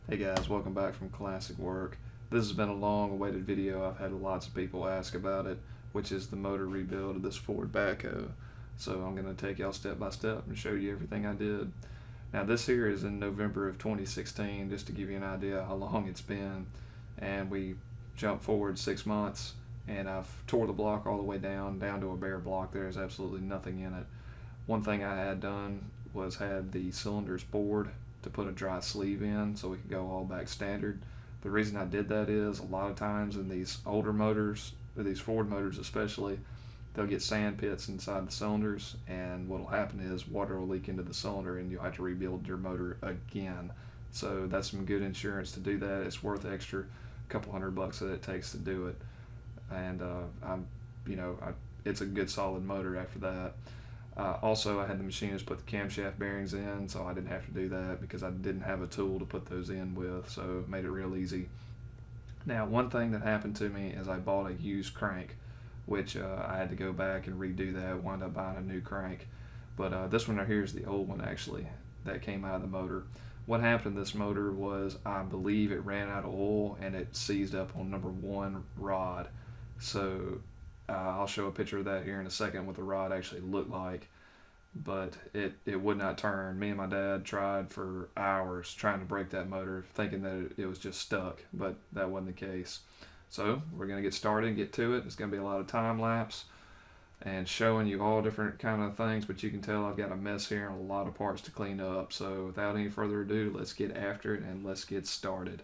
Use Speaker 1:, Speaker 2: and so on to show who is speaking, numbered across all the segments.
Speaker 1: Hey guys, welcome back from Classic Work. This has been a long awaited video. I've had lots of people ask about it, which is the motor rebuild of this Ford Backhoe. So I'm going to take y'all step by step and show you everything I did. Now this here is in November of 2016, just to give you an idea how long it's been. And we jumped forward 6 months and I've tore the block all the way down to a bare block. There's absolutely nothing in it. One thing I had done was had the cylinders bored to put a dry sleeve in so we could go all back standard. The reason I did that is a lot of times in these older motors, these Ford motors especially, they'll get sand pits inside the cylinders, and what'll happen is water will leak into the cylinder and you'll have to rebuild your motor again. So that's some good insurance to do that. It's worth extra couple $100 that it takes to do it, and it's a good solid motor after that. Also, I had the machinist put the camshaft bearings in, so I didn't have to do that because I didn't have a tool to put those in with, so it made it real easy. Now, one thing that happened to me is I bought a used crank, which I had to go back and redo that, wound up buying a new crank. But this one right here is the old one, actually, that came out of the motor. What happened to this motor was, I believe it ran out of oil and it seized up on number 1 rod. So I'll show a picture of that here in a second, what the rod actually looked like, but it would not turn. Me and my dad tried for hours trying to break that motor, thinking that it was just stuck, but that wasn't the case. So we're going to get started and get to it. It's going to be a lot of time lapse and showing you all different kind of things, but you can tell I've got a mess here and a lot of parts to clean up. So without any further ado, let's get after it and let's get started.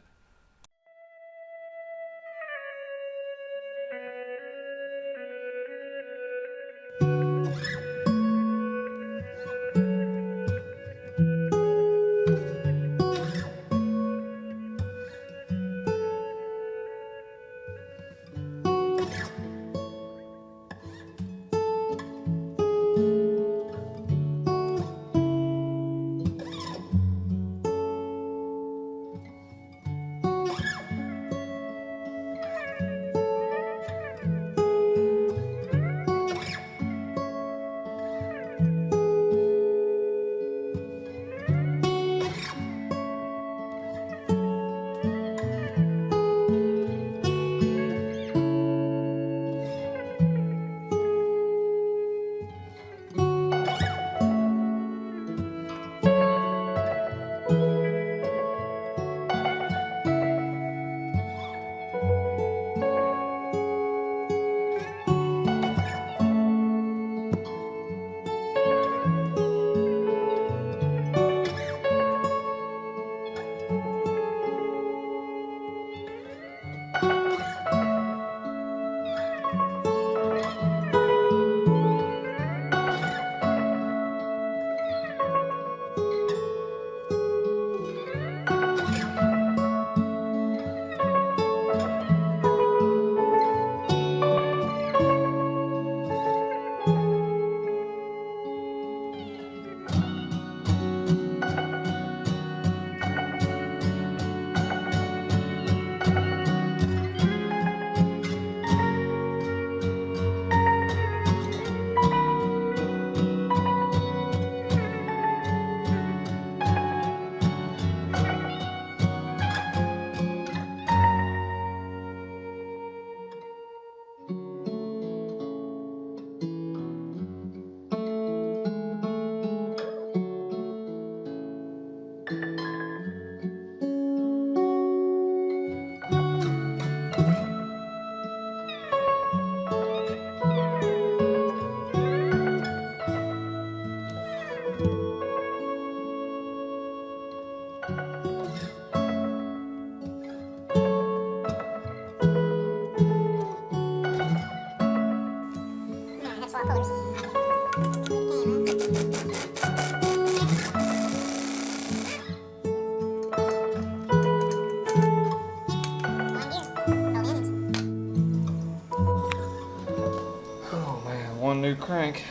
Speaker 1: Oh man, one new crank.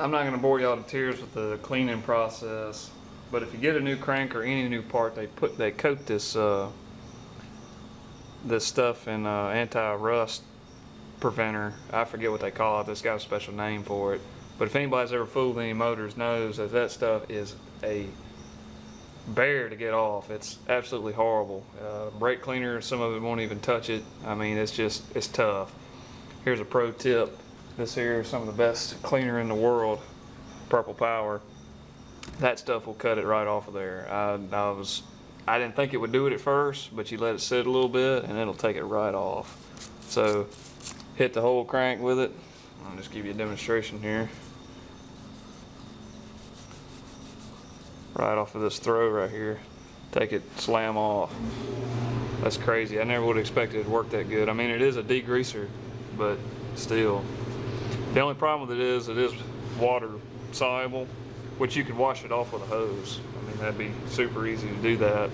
Speaker 1: I'm not gonna bore y'all to tears with the cleaning process, but if you get a new crank or any new part, they coat this this stuff in anti-rust preventer. I forget what they call it. It's got a special name for it. But if anybody's ever fooled any motors, knows that that stuff is a bear to get off. It's absolutely horrible. Brake cleaner, some of it won't even touch it. I mean, it's tough. Here's a pro tip. This here is some of the best cleaner in the world, Purple Power. That stuff will cut it right off of there. I didn't think it would do it at first, but you let it sit a little bit and it'll take it right off. So hit the whole crank with it. I'll just give you a demonstration here. Right off of this throw right here. Take it, slam off. That's crazy. I never would have expected it to work that good. I mean, it is a degreaser, but still. The only problem with it is water soluble, which you could wash it off with a hose. I mean, that'd be super easy to do that.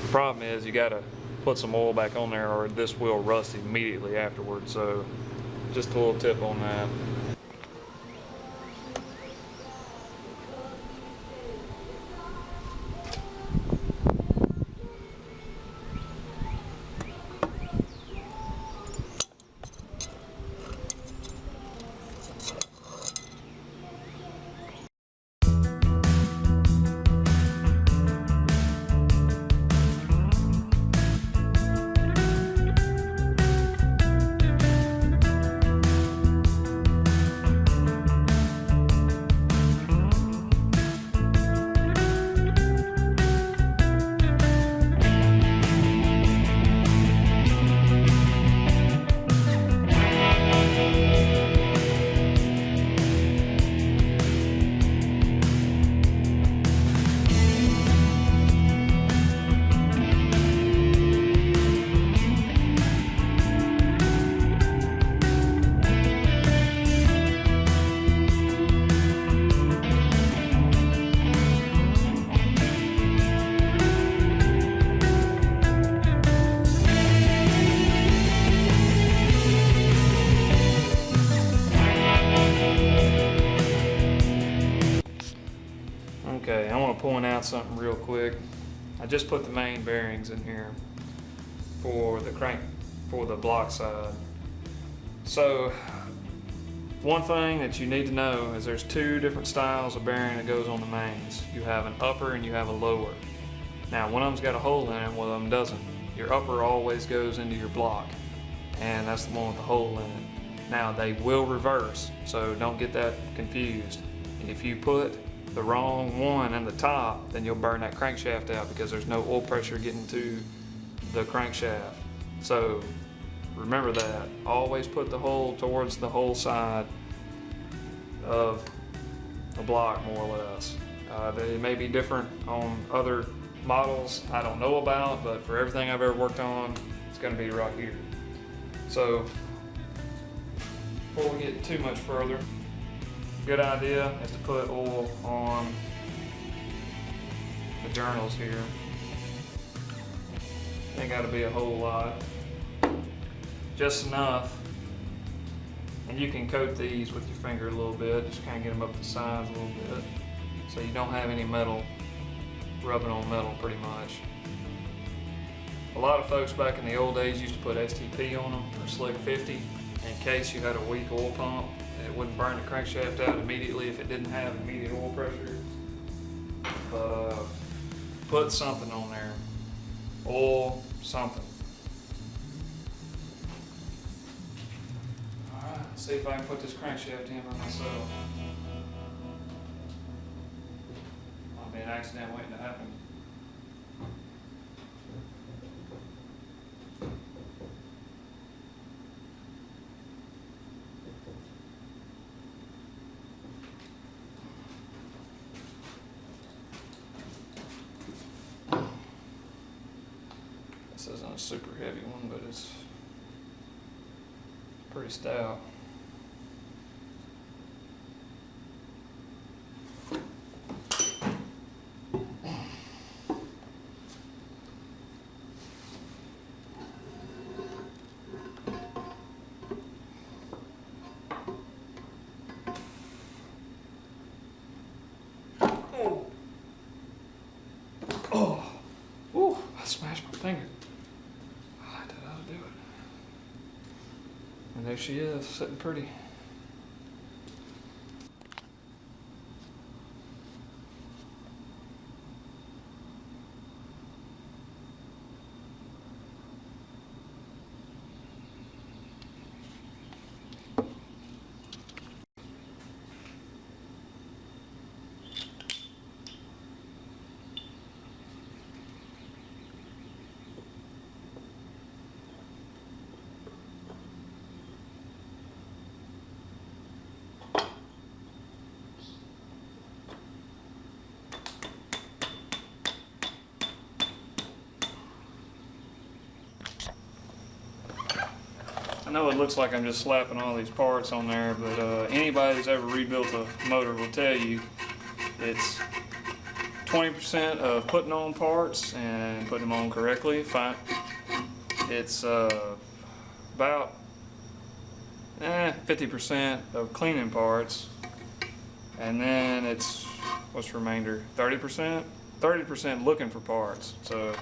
Speaker 1: The problem is you gotta put some oil back on there or this will rust immediately afterwards. So just a little tip on that. Okay, I want to point out something real quick. I just put the main bearings in here for the crank, for the block side. So, one thing that you need to know is there's two different styles of bearing that goes on the mains. You have an upper and you have a lower. Now, one of them's got a hole in it, one of them doesn't. Your upper always goes into your block, and that's the one with the hole in it. Now, they will reverse, so don't get that confused. If you put the wrong one in the top, then you'll burn that crankshaft out because there's no oil pressure getting to the crankshaft. So remember that. Always put the hole towards the hole side of the block, more or less. They may be different on other models I don't know about, but for everything I've ever worked on, it's going to be right here. So before we get too much further, good idea is to put oil on the journals here. Ain't got to be a whole lot, just enough. And you can coat these with your finger a little bit, just kind of get them up the sides a little bit, so you don't have any metal rubbing on metal pretty much. A lot of folks back in the old days used to put STP on them, or Slick 50, in case you had a weak oil pump. It wouldn't burn the crankshaft out immediately if it didn't have immediate oil pressure. But put something on there. Oil, something. Alright, let's see if I can put this crankshaft in by myself. Might be an accident waiting to happen. This isn't a super heavy one, but it's pretty stout. Gosh, my finger. I like that ought to do it. And there she is, sitting pretty. I know it looks like I'm just slapping all these parts on there, but anybody that's ever rebuilt a motor will tell you it's 20% of putting on parts and putting them on correctly. Fine. It's about 50% of cleaning parts, and then it's, what's the remainder? 30%? 30% looking for parts. So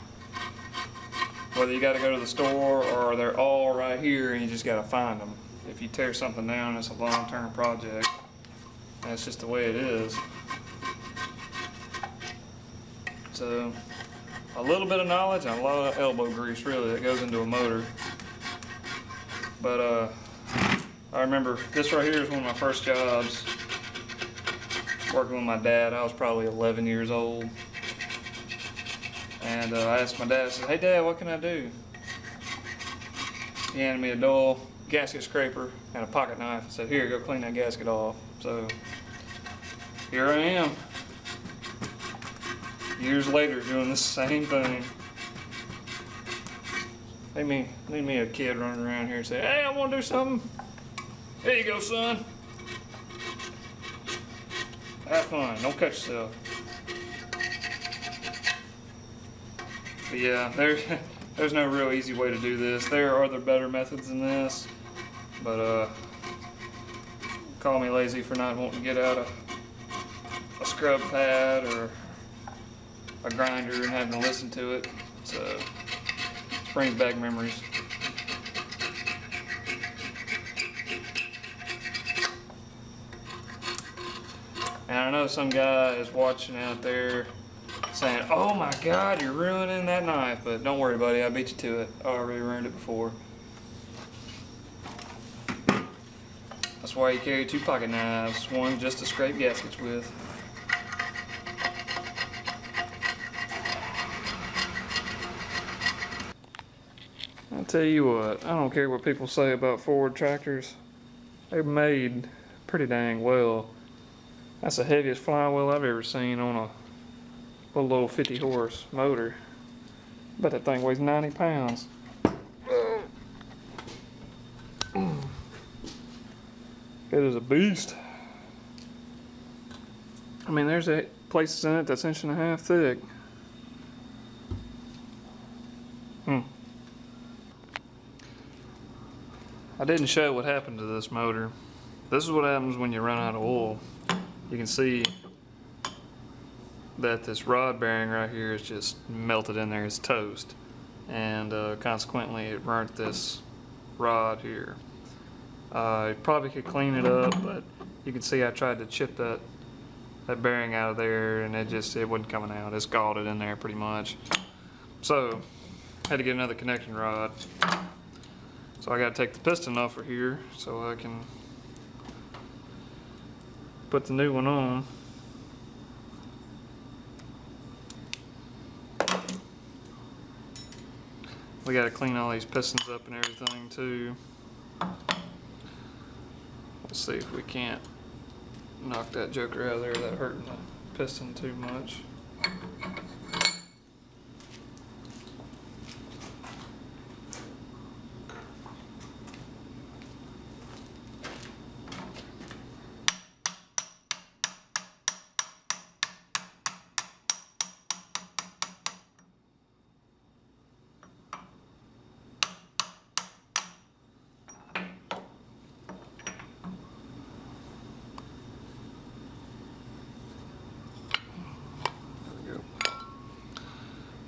Speaker 1: whether you got to go to the store or they're all right here and you just got to find them. If you tear something down, it's a long-term project. That's just the way it is. So a little bit of knowledge and a lot of elbow grease really that goes into a motor. But I remember this right here is one of my first jobs working with my dad. I was probably 11 years old. And I asked my dad, I said, "Hey Dad, what can I do?" He handed me a dull gasket scraper and a pocket knife and said, "Here, go clean that gasket off." So here I am, years later, doing the same thing. Leave me a kid running around here and say, "Hey, I want to do something." There you go, son. Have fun, don't cut yourself. But yeah, there's no real easy way to do this. There are other better methods than this, but call me lazy for not wanting to get out a scrub pad or a grinder and having to listen to it. So it brings back memories. And I know some guy is watching out there saying, "Oh my God, you're ruining that knife," but don't worry, buddy, I beat you to it. I already ruined it before. That's why you carry two pocket knives, one just to scrape gaskets with. I'll tell you what, I don't care what people say about Ford tractors. They're made pretty dang well. That's the heaviest flywheel I've ever seen on a little old 50 horse motor. But that thing weighs 90 pounds. It is a beast. I mean, there's places in it that's 1.5 inches thick. I didn't show what happened to this motor. This is what happens when you run out of oil. You can see that this rod bearing right here is just melted in there as toast, and consequently it burnt this rod here. You probably could clean it up, but you can see I tried to chip that bearing out of there and it wasn't coming out. It's galled it in there pretty much. So I had to get another connecting rod. So I got to take the piston off of here so I can put the new one on. We got to clean all these pistons up and everything too. Let's see if we can't knock that joker out of there without hurting the piston too much.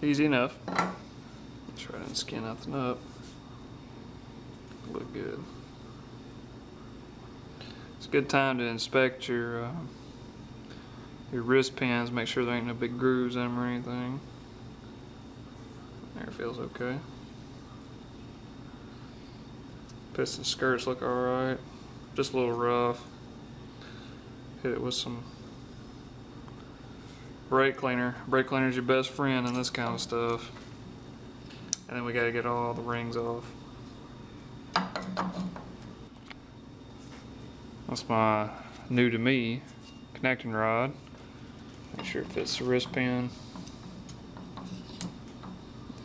Speaker 1: Easy enough. Try to skin nothing up. Look good. It's a good time to inspect your wrist pins. Make sure there ain't no big grooves in them or anything. There, it feels okay. Piston skirts look alright. Just a little rough. Hit it with some brake cleaner. Brake cleaner is your best friend in this kind of stuff. And then we gotta get all the rings off. That's my new to me connecting rod. Make sure it fits the wrist pin.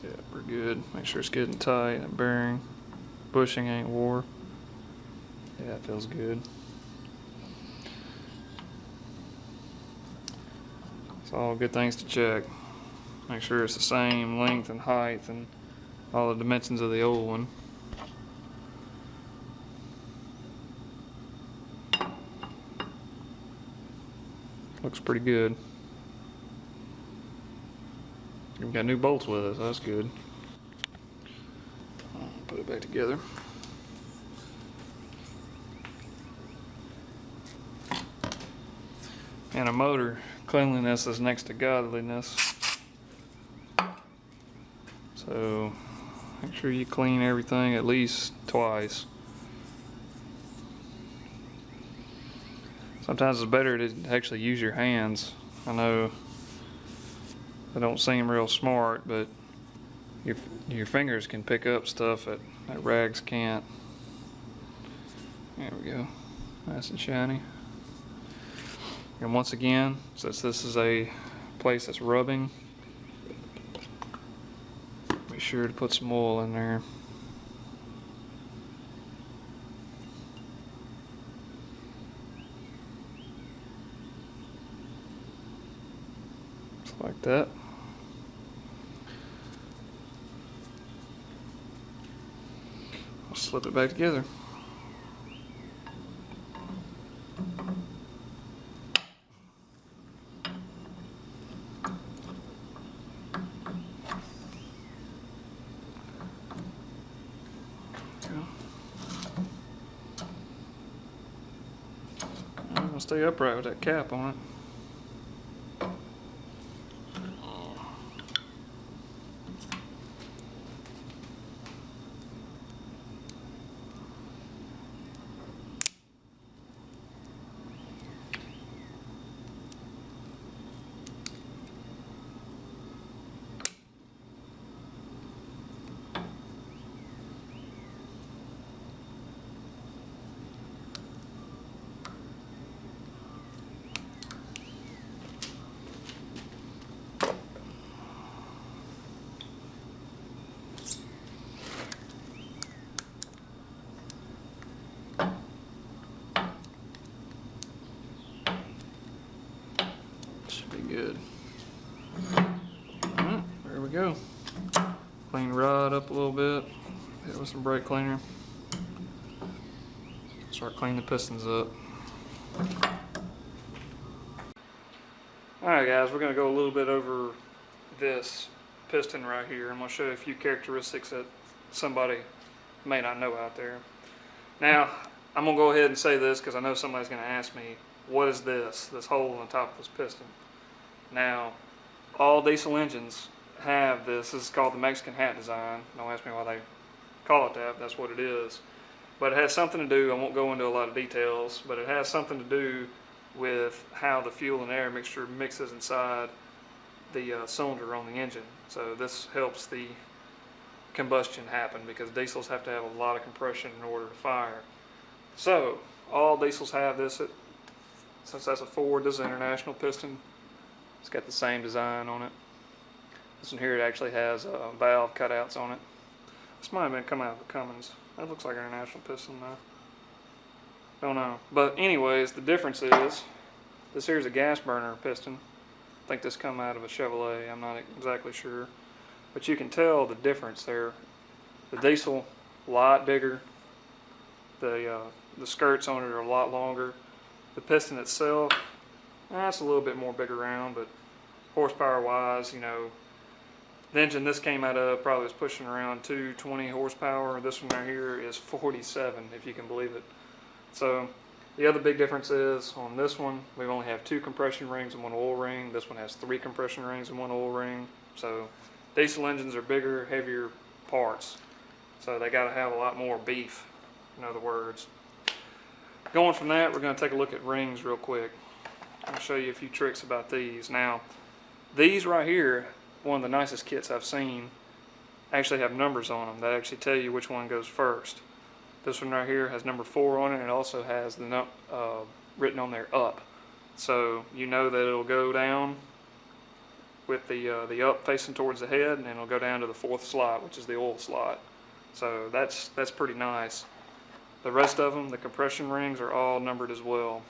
Speaker 1: Yeah, we're good. Make sure it's good and tight and bearing. Bushing ain't wore. Yeah, it feels good. It's all good things to check. Make sure it's the same length and height and all the dimensions of the old one. Looks pretty good. We've got new bolts with us, so that's good. Put it back together. And a motor, cleanliness is next to godliness. So make sure you clean everything at least twice. Sometimes it's better to actually use your hands. I know they don't seem real smart, but your fingers can pick up stuff that rags can't. There we go. Nice and shiny. And once again, since this is a place that's rubbing, be sure to put some oil in there. Just like that. I'll slip it back together. I'll stay upright with that cap on it. Good. Alright, there we go. Clean the rod up a little bit. Hit it with some brake cleaner. Start cleaning the pistons up. Alright guys, we're going to go a little bit over this piston right here. I'm going to show you a few characteristics that somebody may not know out there. Now, I'm going to go ahead and say this because I know somebody's going to ask me, what is this hole on the top of this piston? Now, all diesel engines have this. This is called the Mexican hat design. Don't ask me why they call it that. That's what it is. But it has something to do, I won't go into a lot of details, but it has something to do with how the fuel and air mixture mixes inside the cylinder on the engine. So this helps the combustion happen because diesels have to have a lot of compression in order to fire. So, all diesels have this. Since that's a Ford, this is an international piston. It's got the same design on it. This one here, it actually has valve cutouts on it. This might have been coming out of the Cummins. That looks like an international piston though. Don't know. But anyways, the difference is, this here is a gas burner piston. I think this come out of a Chevrolet, I'm not exactly sure. But you can tell the difference there. The diesel, a lot bigger. The skirts on it are a lot longer. The piston itself, that's a little bit more bigger round, but horsepower wise, you know,
Speaker 2: The engine this came out of probably was pushing around 220 horsepower. This one right here is 47, if you can believe it. So the other big difference is on this one, we only have 2 compression rings and 1 oil ring. This one has 3 compression rings and 1 oil ring. So diesel engines are bigger, heavier parts. So they got to have a lot more beef, in other words. Going from that, we're going to take a look at rings real quick. I'll show you a few tricks about these. Now, these right here, one of the nicest kits I've seen, actually have numbers on them that actually tell you which one goes first. This one right here has number 4 on it, and it also has the written on there up. So you know that it'll go down with the up facing towards the head, and it'll go down to the 4th slot, which is the oil slot. So that's pretty nice. The rest of them, the compression rings, are all numbered as well.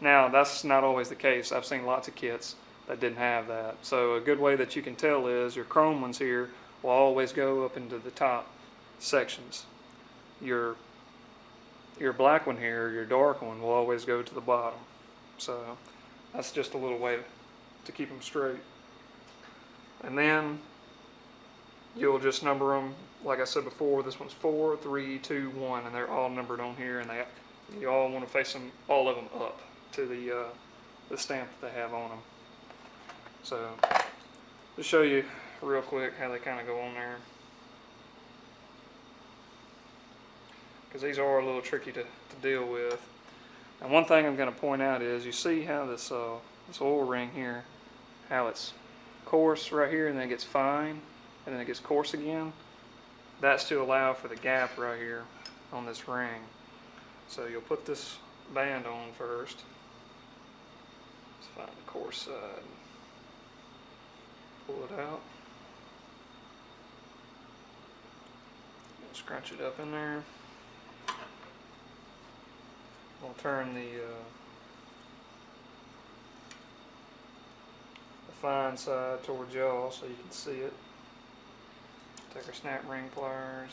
Speaker 2: Now, that's not always the case. I've seen lots of kits that didn't have that. So a good way that you can tell is your chrome ones here will always go up into the top sections. Your black one here, your dark one, will always go to the bottom. So that's just a little way to keep them straight. And then you'll just number them, like I said before, this one's 4, 3, 2, 1, and they're all numbered on here, and you all want to face them, all of them, up to the stamp that they have on them. So just show you real quick how they kind of go on there, because these are a little tricky to deal with. And one thing I'm going to point out is, you see how this oil ring here, how it's coarse right here, and then it gets fine, and then it gets coarse again. That's to allow for the gap right here on this ring. So you'll put this band on first. Let's find the coarse side. Pull it out. Scrunch it up in there. We'll turn the fine side towards y'all so you can see it. Take our snap ring pliers.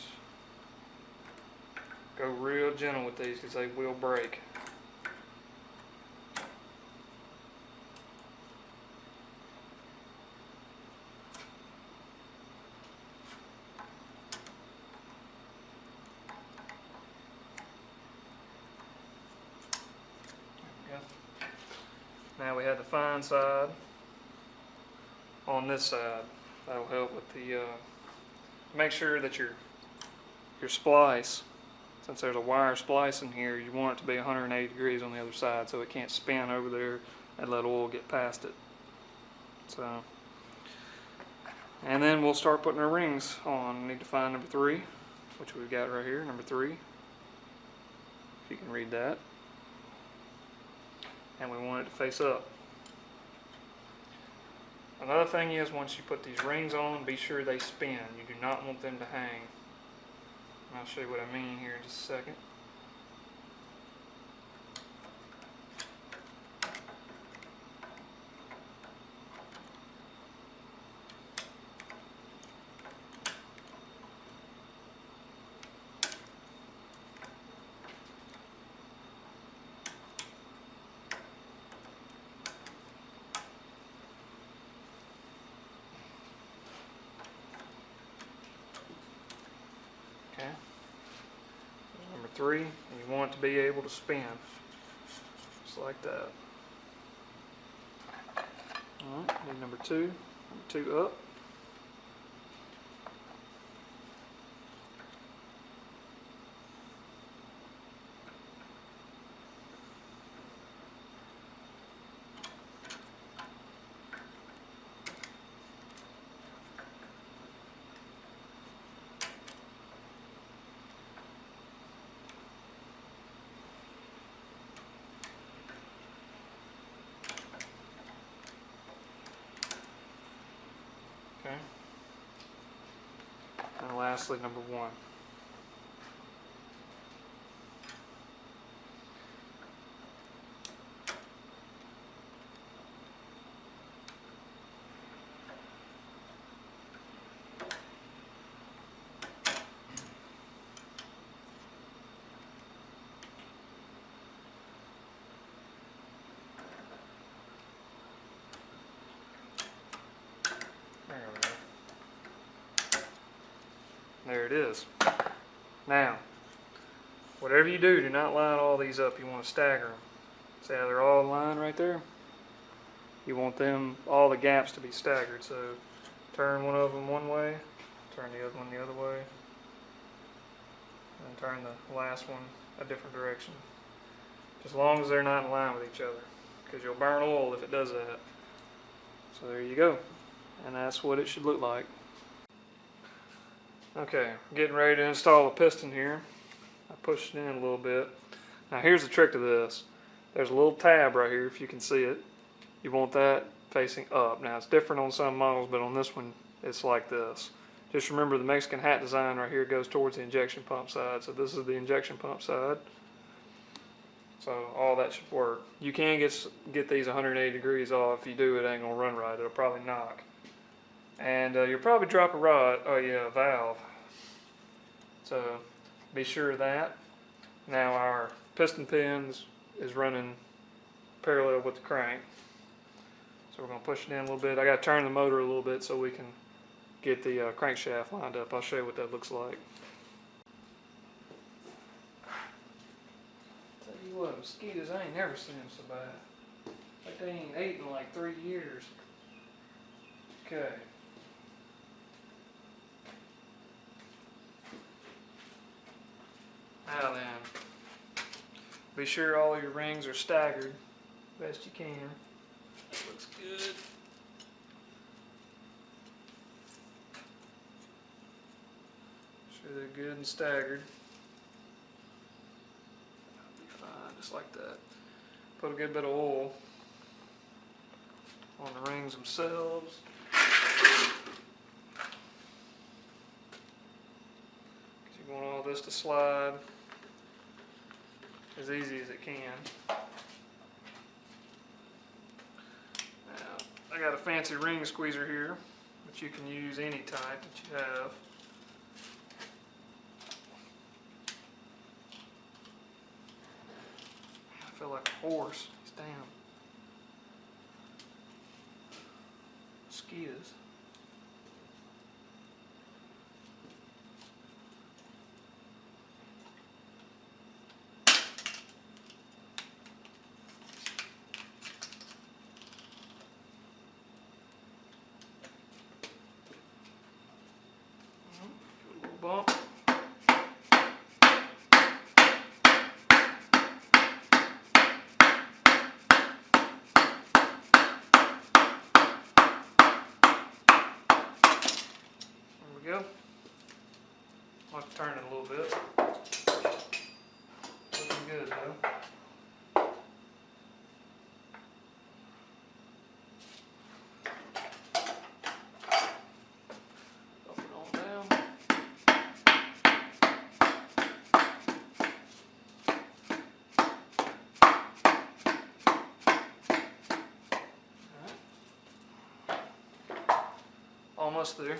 Speaker 2: Go real gentle with these because they will break. Now we have the fine side on this side. That'll help with the make sure that your splice, since there's a wire splice in here, you want it to be 180 degrees on the other side so it can't spin over there and let oil get past it. So, and then we'll start putting our rings on. We need to find number 3, which we've got right here, number 3. If you can read that. And we want it to face up. Another thing is, once you put these rings on, be sure they spin. You do not want them to hang. And I'll show you what I mean here in just a second. Okay. Number 3, and you want it to be able to spin, just like that. Alright, need number 2. Number 2 up. Okay. And lastly, number 1. There we go. There it is. Now, whatever you do, do not line all these up. You want to stagger them. See how they're all lined right there? You want them, all the gaps to be staggered. So turn one of them one way, turn the other one the other way, and turn the last one a different direction. As long as they're not in line with each other, because you'll burn oil if it does that. So there you go. And that's what it should look like. Okay, getting ready to install a piston here. I pushed it in a little bit. Now here's the trick to this. There's a little tab right here, if you can see it. You want that facing up. Now it's different on some models, but on this one it's like this. Just remember the Mexican hat design right here goes towards the injection pump side. So this is the injection pump side. So all that should work. You can get these 180 degrees off. If you do, it ain't gonna run right. It'll probably knock. And you'll probably drop a valve. So be sure of that. Now our piston pins is running parallel with the crank. So we're going to push it in a little bit. I got to turn the motor a little bit so we can get the crankshaft lined up. I'll show you what that looks like. Tell you what, mosquitoes, I ain't never seen them so bad. Like they ain't ate in like 3 years. Okay. Now then, be sure all your rings are staggered best you can. That looks good. Sure they're good and staggered. That'll be fine, just like that. Put a good bit of oil on the rings themselves. Because you want all this to slide as easy as it can. Now, I got a fancy ring squeezer here, but you can use any type that you have. I feel like a horse. These damn mosquitoes. Bump. There we go. I'll have to turn it a little bit. Looking good though. Almost there.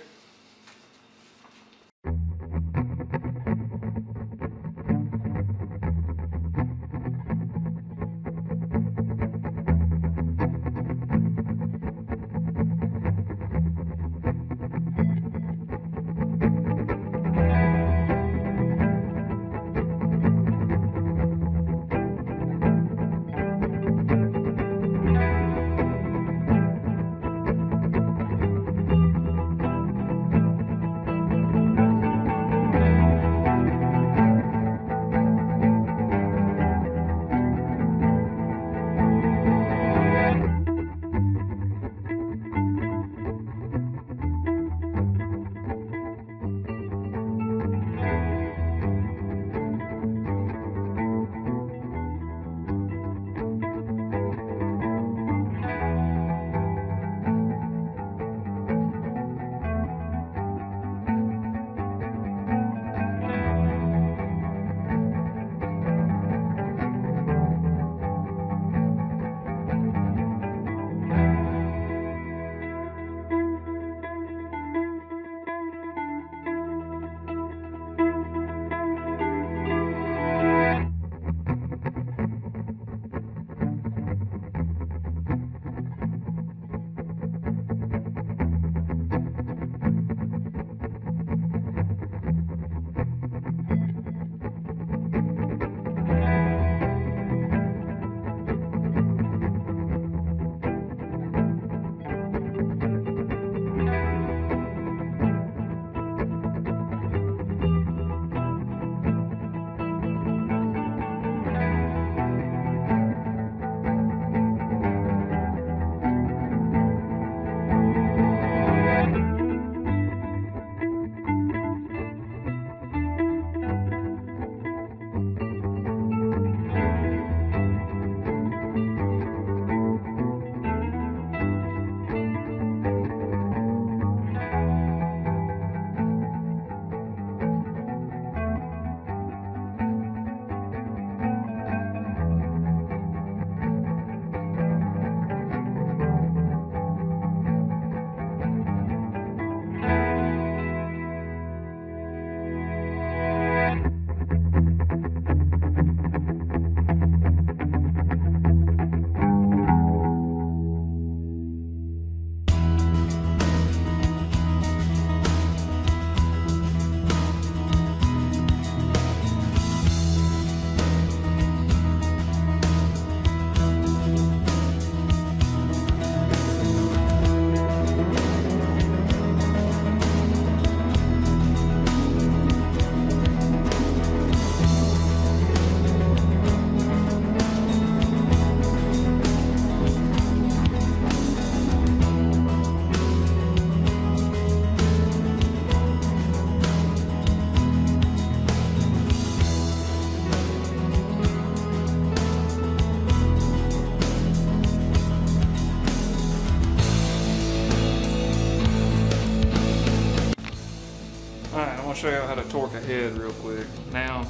Speaker 2: going to show you how to torque a head real quick. Now,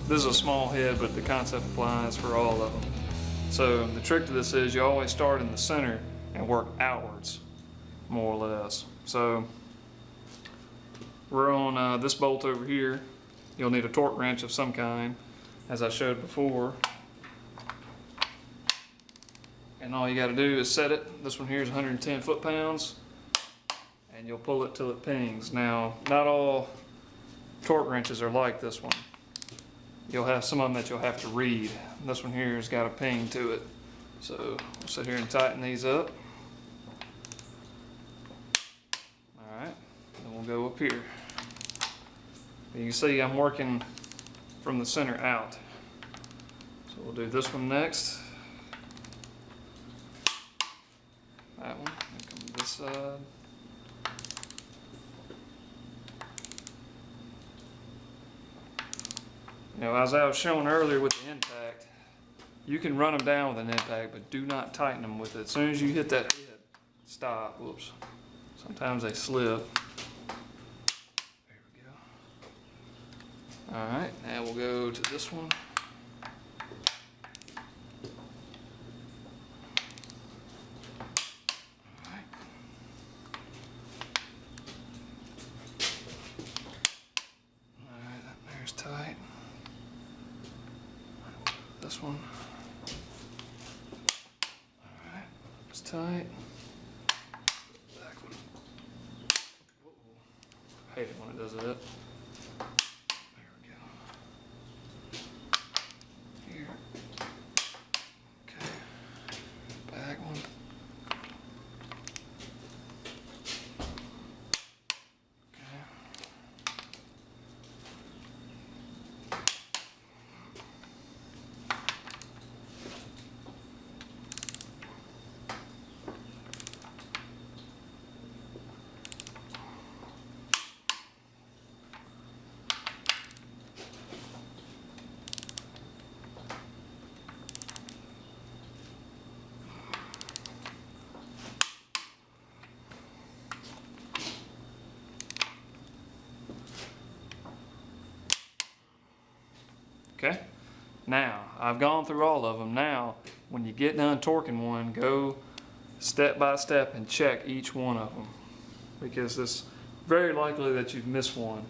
Speaker 2: this is a small head, but the concept applies for all of them. So the trick to this is you always start in the center and work outwards, more or less. So we're on this bolt over here. You'll need a torque wrench of some kind, as I showed before. And all you got to do is set it. This one here is 110 foot-pounds, and you'll pull it till it pings. Now, not all torque wrenches are like this one. You'll have some of them that you'll have to read. This one here has got a ping to it. So we'll sit here and tighten these up. Alright, then we'll go up here. You can see I'm working from the center out. So we'll do this one next. That one, and come to this side. You know, as I was showing earlier with the impact, you can run them down with an impact, but do not tighten them with it. As soon as you hit that head, stop. Whoops. Sometimes they slip. There we go. All right, now we'll go to this one. All right. All right, that there's tight. This one. Alright, it's tight. Back one. Whoa. I hate it when it does that. There we go. Here. Okay. Back one. Okay, now I've gone through all of them. Now, when you get done torquing one, go step by step and check each one of them, because it's very likely that you've missed one,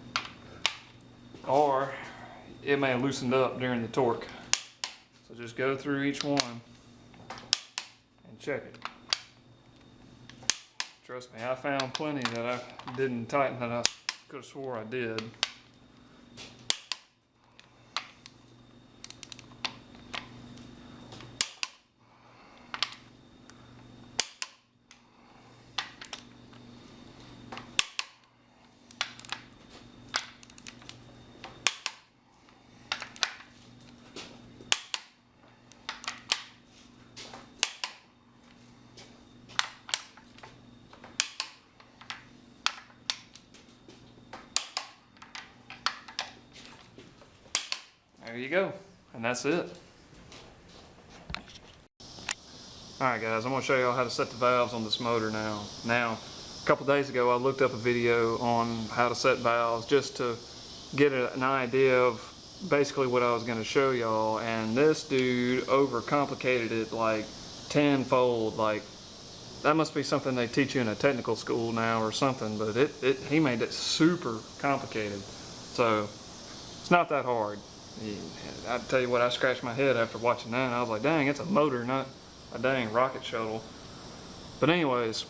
Speaker 2: or it may have loosened up during the torque. So just go through each one and check it. Trust me, I found plenty that I didn't tighten that I could have swore I did. There you go, and that's it. Alright guys, I'm going to show you all how to set the valves on this motor now. Now, a couple days ago I looked up a video on how to set valves just to get an idea of basically what I was going to show y'all, and this dude overcomplicated it like tenfold. Like, that must be something they teach you in a technical school now or something, but he made it super complicated. So, it's not that hard. I tell you what, I scratched my head after watching that, and I was like, dang, it's a motor, not a dang rocket shuttle. But anyways,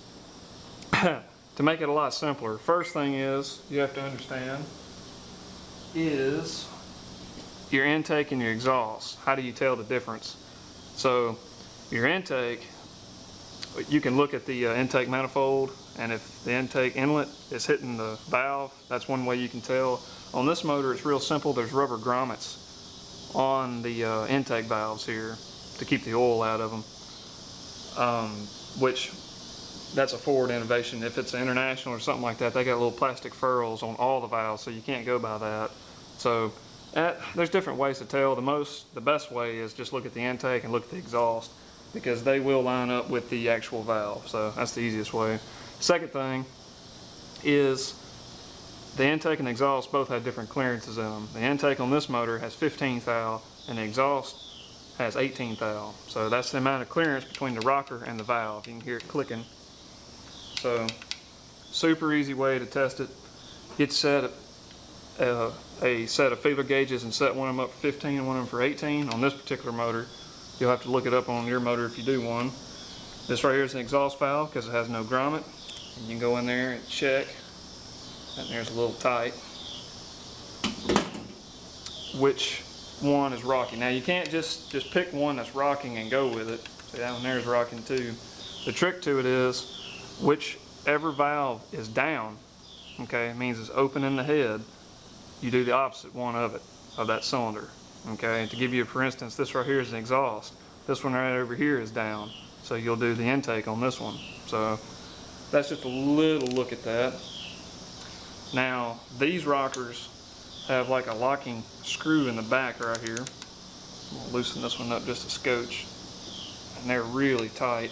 Speaker 2: to make it a lot simpler, first thing is you have to understand is your intake and your exhaust. How do you tell the difference? So your intake, you can look at the intake manifold, and if the intake inlet is hitting the valve, that's one way you can tell. On this motor, it's real simple. There's rubber grommets on the intake valves here to keep the oil out of them, which that's a forward innovation. If it's international or something like that, they got little plastic furrows on all the valves, so you can't go by that. So there's different ways to tell. The best way is just look at the intake and look at the exhaust, because they will line up with the actual valve. So that's the easiest way. Second thing is the intake and the exhaust both have different clearances in them. The intake on this motor has 15 thou and the exhaust has 18 thou. So that's the amount of clearance between the rocker and the valve. You can hear it clicking. So super easy way to test it. Get set a set of feeler gauges and set one of them up for 15 and one of them for 18. On this particular motor, you'll have to look it up on your motor if you do one. This right here is an exhaust valve because it has no grommet. And you can go in there and check. And there's a little tight. Which one is rocking? Now you can't just pick one that's rocking and go with it. See, that one there is rocking too. The trick to it is whichever valve is down, okay, it means it's open in the head, you do the opposite one of it, of that cylinder. Okay, to give you, for instance, this right here is an exhaust. This one right over here is down. So you'll do the intake on this one. So that's just a little look at that. Now, these rockers have like a locking screw in the back right here. I'll loosen this one up just a scotch. And they're really tight.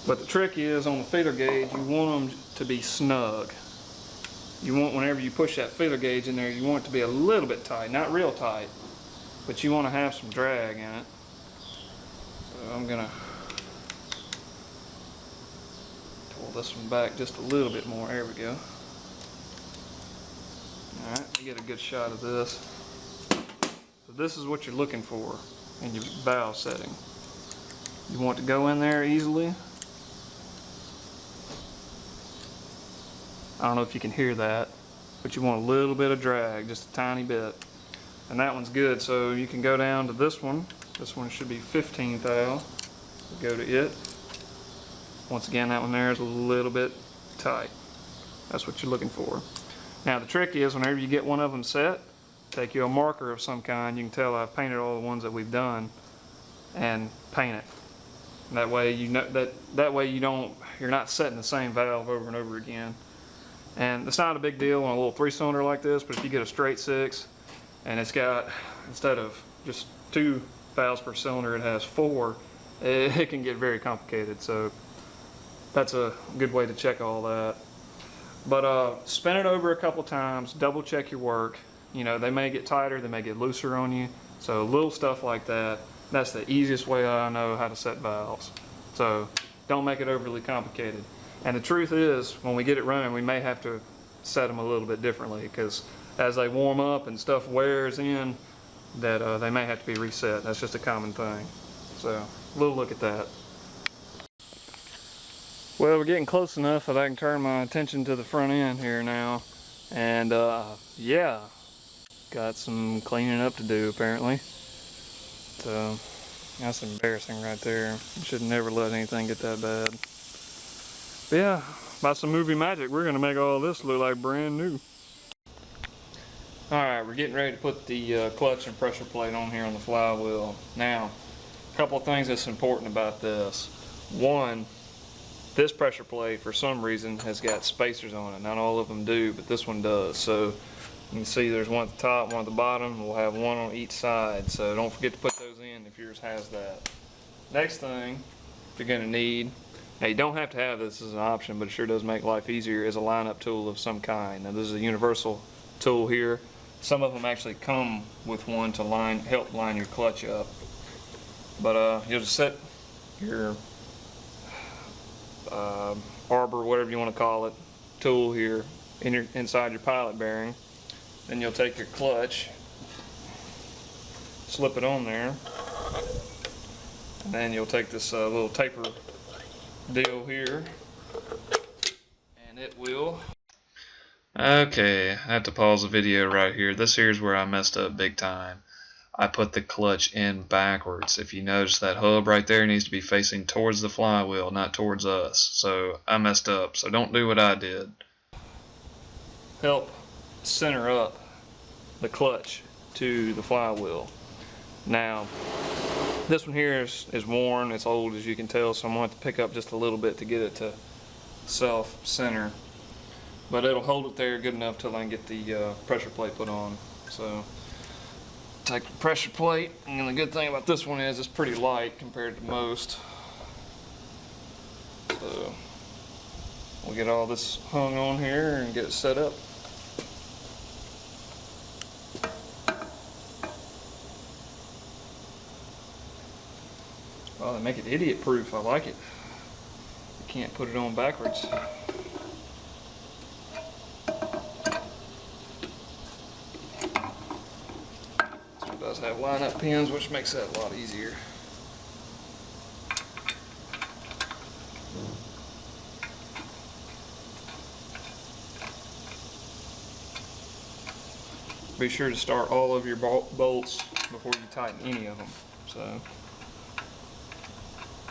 Speaker 2: But the trick is, on the feeler gauge, you want them to be snug. You want, whenever you push that feeler gauge in there, you want it to be a little bit tight, not real tight, but you want to have some drag in it. So I'm gonna pull this one back just a little bit more. There we go. Alright, you get a good shot of this. So this is what you're looking for in your valve setting. You want to go in there easily. I don't know if you can hear that, but you want a little bit of drag, just a tiny bit. And that one's good, so you can go down to this one. This one should be 15 thou. Go to it. Once again, that one there is a little bit tight. That's what you're looking for. Now the trick is, whenever you get one of them set, take you a marker of some kind. You can tell I've painted all the ones that we've done, and paint it. That way you know that way you're not setting the same valve over and over again. And it's not a big deal on a little 3-cylinder like this, but if you get a straight 6 and it's got, instead of just 2 valves per cylinder, it has 4, it can get very complicated. So that's a good way to check all that. But spin it over a couple times, double check your work. You know, they may get tighter, they may get looser on you. So little stuff like that, that's the easiest way I know how to set valves. So don't make it overly complicated. And the truth is, when we get it running, we may have to set them a little bit differently, because as they warm up and stuff wears in, that they may have to be reset. That's just a common thing. So a little look at that. Well, we're getting close enough that I can turn my attention to the front end here now. And yeah, got some cleaning up to do apparently. So that's embarrassing right there. You should never let anything get that bad. But yeah, by some movie magic, we're gonna make all this look like brand new. Alright, we're getting ready to put the clutch and pressure plate on here on the flywheel. Now, a couple of things that's important about this. One, this pressure plate for some reason has got spacers on it. Not all of them do, but this one does. So you can see there's one at the top, one at the bottom. We'll have one on each side, so don't forget to put those in if yours has that. Next thing you're gonna need, now you don't have to have this as an option, but it sure does make life easier, is a lineup tool of some kind. Now this is a universal tool here. Some of them actually come with one to help line your clutch up. But you'll just set your arbor, whatever you want to call it, tool here inside your pilot bearing. Then you'll take your clutch, slip it on there, and then you'll take this little taper deal here, and it will. Okay, I have to pause the video right here. This here's where I messed up big time. I put the clutch in backwards. If you notice, that hub right there needs to be facing towards the flywheel, not towards us. So I messed up. So don't do what I did. Help center up the clutch to the flywheel. Now, this one here is worn. It's old, as you can tell, so I'm going to have to pick up just a little bit to get it to self-center. But it'll hold it there good enough till I can get the pressure plate put on. So take the pressure plate, and the good thing about this one is it's pretty light compared to most. So we'll get all this hung on here and get it set up. Oh, they make it idiot proof. I like it. You can't put it on backwards. It does have line-up pins, which makes that a lot easier. Be sure to start all of your bolts before you tighten any of them. So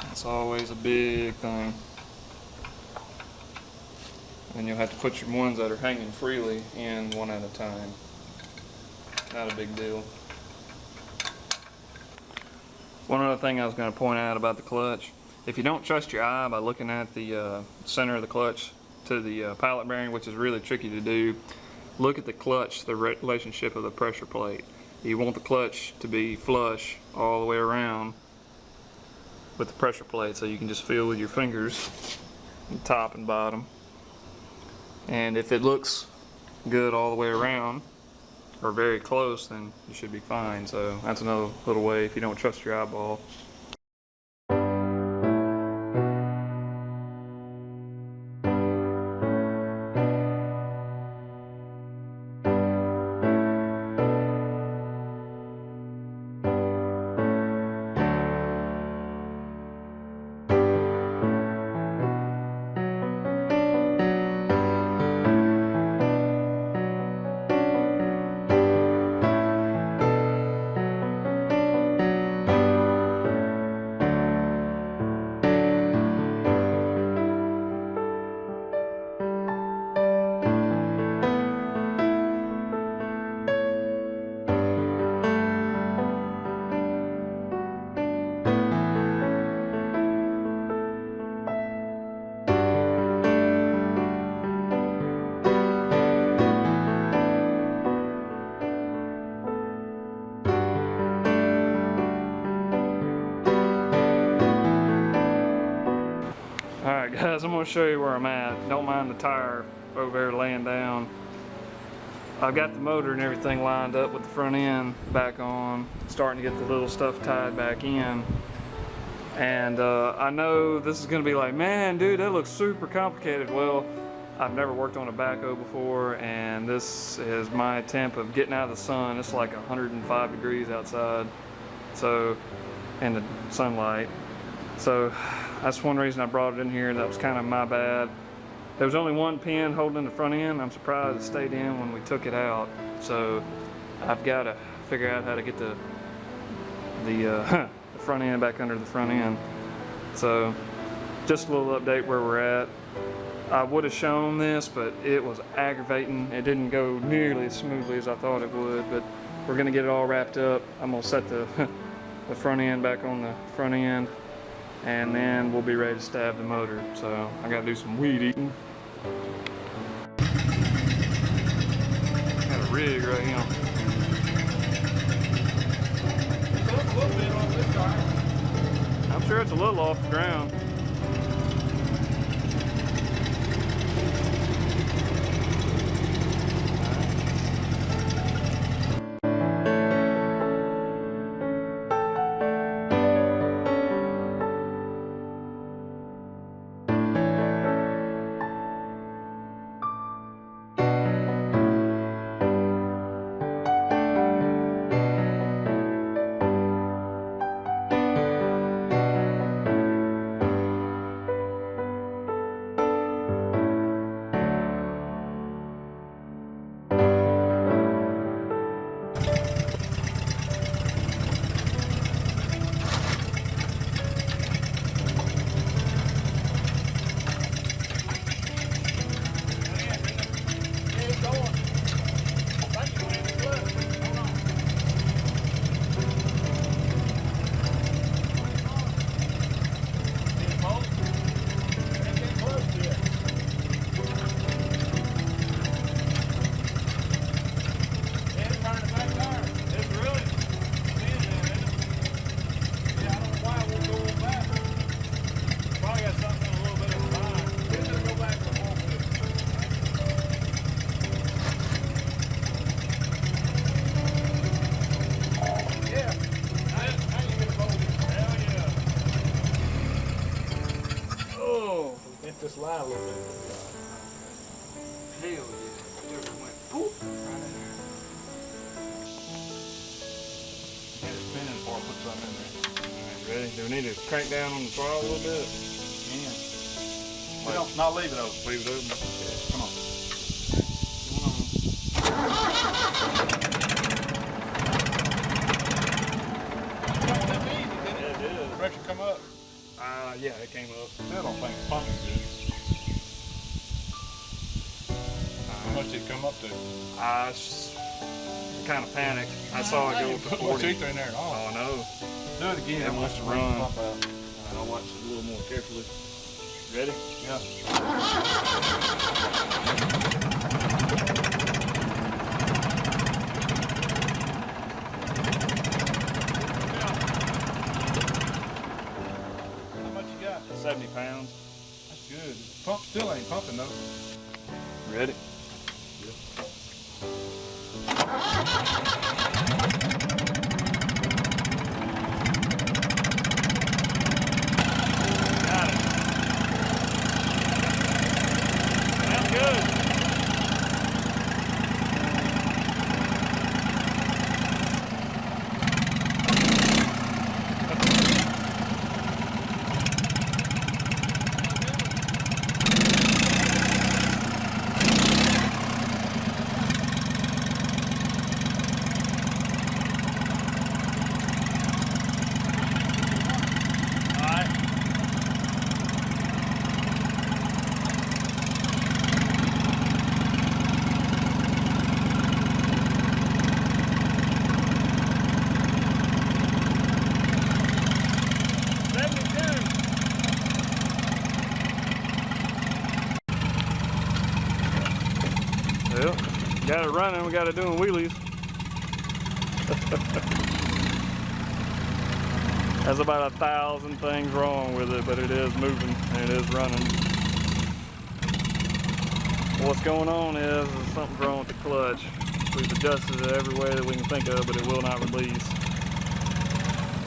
Speaker 2: that's always a big thing. And you'll have to put your ones that are hanging freely in one at a time. Not a big deal. One other thing I was going to point out about the clutch, if you don't trust your eye by looking at the center of the clutch to the pilot bearing, which is really tricky to do, look at the clutch, the relationship of the pressure plate. You want the clutch to be flush all the way around with the pressure plate, so you can just feel with your fingers, top and bottom. And if it looks good all the way around, or very close, then you should be fine. So that's another little way if you don't trust your eyeball. Alright guys, I'm going to show you where I'm at. Don't mind the tire over there laying down. I've got the motor and everything lined up with the front end back on, starting to get the little stuff tied back in. And I know this is going to be like, man dude, that looks super complicated. Well, I've never worked on a backhoe before, and this is my attempt of getting out of the sun. It's like 105 degrees outside, so, in the sunlight. So that's one reason I brought it in here. That was kind of my bad. There was only one pin holding the front end. I'm surprised it stayed in when we took it out. So I've got to figure out how to get the front end back under the front end. So just a little update where we're at. I would have shown this, but it was aggravating. It didn't go nearly as smoothly as I thought it would, but we're gonna get it all wrapped up. I'm gonna set the front end back on the front end, and then we'll be ready to stab the motor. So I gotta do some weed eating. Got a rig right here. I'm sure it's a little off the ground. Probably got something a little bit of a line. Go back to need to crank down on the throttle a little bit.
Speaker 3: Yeah. Don't, not leave it open.
Speaker 2: Leave it open.
Speaker 3: Yeah. Come on.
Speaker 2: Yeah, it did.
Speaker 3: Pressure come up.
Speaker 2: Yeah, it came up.
Speaker 3: Still don't think it's pumping good. How much did it come up to?
Speaker 2: I kind of panicked. I saw it go up to
Speaker 3: Put
Speaker 2: 40.
Speaker 3: much ether in there at all.
Speaker 2: Oh no.
Speaker 3: Do it again.
Speaker 2: It wants to run.
Speaker 3: Pump out.
Speaker 2: I'll watch it a little more carefully. Ready?
Speaker 3: Yeah. How much you got?
Speaker 2: 70 pounds.
Speaker 3: That's good. Pump still ain't pumping though.
Speaker 2: Ready? Got it. Sounds good. Well, got it running, we got it doing wheelies. There's about 1,000 things wrong with it, but it is moving and it is running. What's going on is something's wrong with the clutch. We've adjusted it every way that we can think of, but it will not release.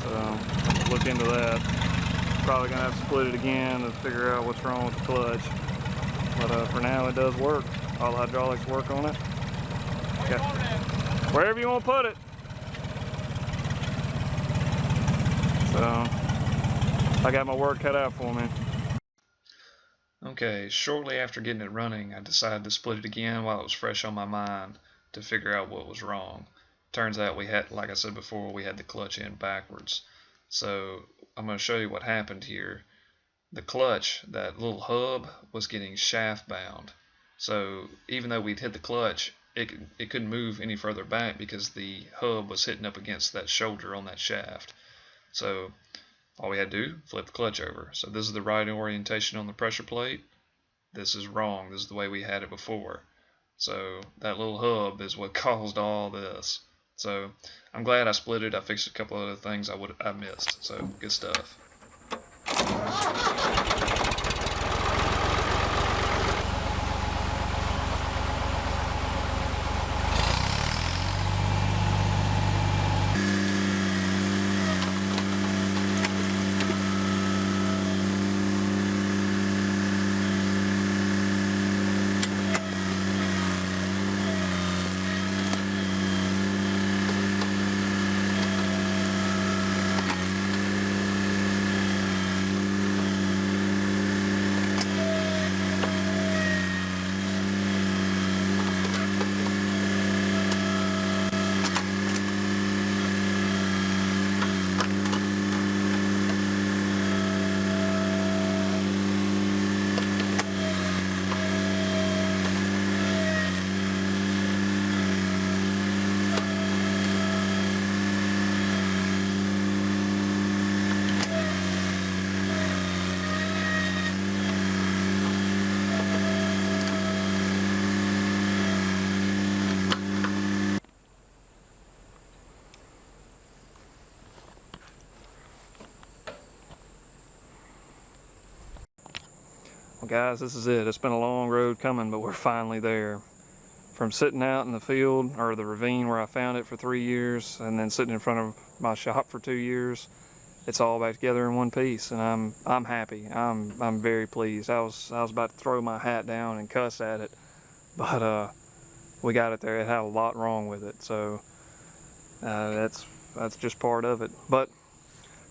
Speaker 2: So, let's look into that. Probably gonna have to split it again to figure out what's wrong with the clutch. But for now, it does work. All the hydraulics work on it. Okay. Wherever you want to put it. So, I got my work cut out for me. Okay, shortly after getting it running, I decided to split it again while it was fresh on my mind to figure out what was wrong. Turns out we had, like I said before, we had the clutch end backwards. So, I'm going to show you what happened here. The clutch, that little hub, was getting shaft bound. So even though we'd hit the clutch, it couldn't move any further back because the hub was hitting up against that shoulder on that shaft. So all we had to do, flip the clutch over. So this is the right orientation on the pressure plate. This is wrong. This is the way we had it before. So that little hub is what caused all this. So I'm glad I split it. I fixed a couple other things I missed. So good stuff. Well guys, this is it. It's been a long road coming, but we're finally there. From sitting out in the field, or the ravine where I found it for 3 years, and then sitting in front of my shop for 2 years, it's all back together in one piece, and I'm happy. I'm very pleased. I was about to throw my hat down and cuss at it, but we got it there. It had a lot wrong with it, so that's just part of it. But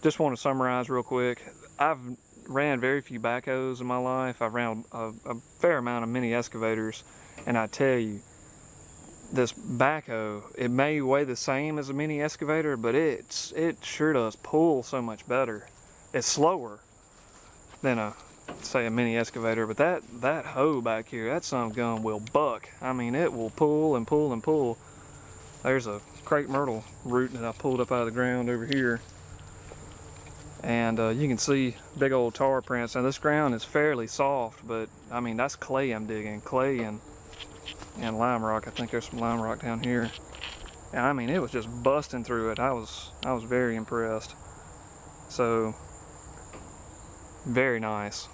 Speaker 2: just want to summarize real quick. I've ran very few backhoes in my life. I've ran a fair amount of mini excavators, and I tell you, this backhoe, it may weigh the same as a mini excavator, but it sure does pull so much better. It's slower than a mini excavator, but that hoe back here, that son of a gun will buck. I mean, it will pull and pull and pull. There's a crepe myrtle root that I pulled up out of the ground over here, and you can see big old tar prints. Now this ground is fairly soft, but I mean, that's clay I'm digging, clay and lime rock. I think there's some lime rock down here, and I mean, it was just busting through it. I was very impressed. So very nice.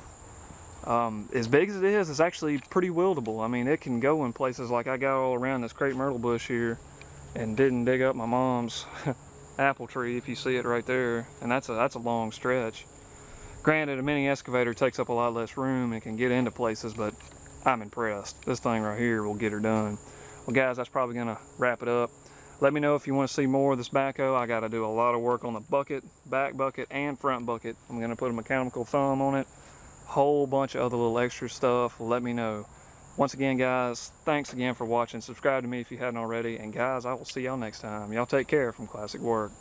Speaker 2: As big as it is, it's actually pretty wieldable. I mean, it can go in places like I got all around this crepe myrtle bush here and didn't dig up my mom's apple tree, if you see it right there, and that's a long stretch. Granted, a mini excavator takes up a lot less room and can get into places, but I'm impressed. This thing right here will get her done. Well guys, that's probably gonna wrap it up. Let me know if you want to see more of this backhoe. I gotta do a lot of work on the bucket, back bucket and front bucket. I'm gonna put a mechanical thumb on it, whole bunch of other little extra stuff. Let me know. Once again guys, thanks again for watching. Subscribe to me if you hadn't already, and guys, I will see y'all next time. Y'all take care from Classic Work.